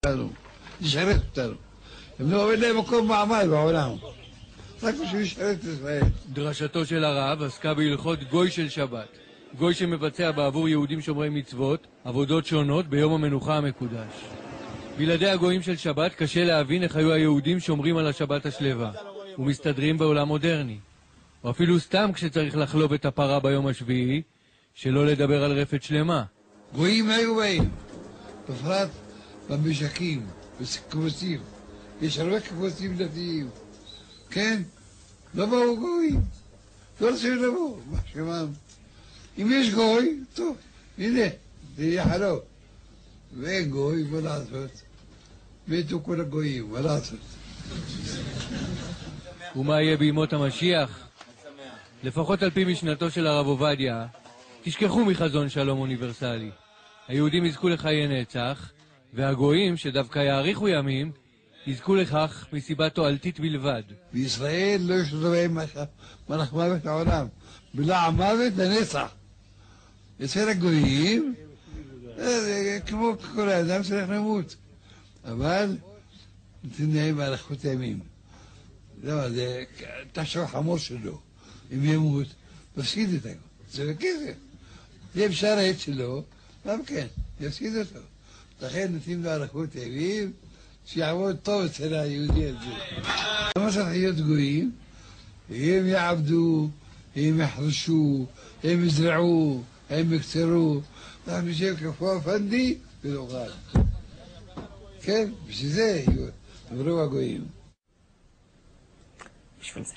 אותנו, לשרת אותנו. הם לא עובד להם מקום מעמד בעולם. רק בשביל לשרת את ישראל. דרשתו של הרב עסקה בהלכות גוי של שבת. גוי שמבצע בעבור יהודים שומרי מצוות, עבודות שונות ביום המנוחה המקודש. בלעדי הגויים של שבת קשה להבין איך היו היהודים שומרים על השבת השלווה, ומסתדרים בעולם מודרני. או אפילו סתם כשצריך לחלוב את הפרה ביום השביעי, שלא לדבר על רפת שלמה. גויים היו באים, בפרט במשקים, בקיבוצים. יש הרבה קיבוצים דתיים, כן? לא באו גויים, לא רוצים לבוא, מה שמם. אם יש גוי, טוב, הנה, זה יהיה חלום. ואין גוי, מה לעשות? מתו כל הגויים, מה לעשות? ומה יהיה בימות המשיח? לפחות על פי משנתו של הרב עובדיה, תשכחו מחזון שלום אוניברסלי. היהודים יזכו לחיי נצח, והגויים, שדווקא יאריכו ימים, יזכו לכך מסיבה תועלתית בלבד. בישראל לא יש בהם מלאך מוות העולם, בלע מוות לנצח. אצל הגויים, כמו כל האדם צריך למות, אבל נותנים להם אריכות ימים. זה תחשוב חמור שלו, אם ימות, תפסיד את הכל, זה בכסף. זה משרת שלו, גם כן, יפסיד אותו. לכן נותנים לו אריכות ימים, שיעבוד טוב אצל היהודי הזה. למה צריך להיות גויים? הם יעבדו, הם יחרשו, הם יזרעו, הם יקצרו. אנחנו נשב כפו הפנדי ונאכל. כן, בשביל זה ידברו הגויים. בשביל זה.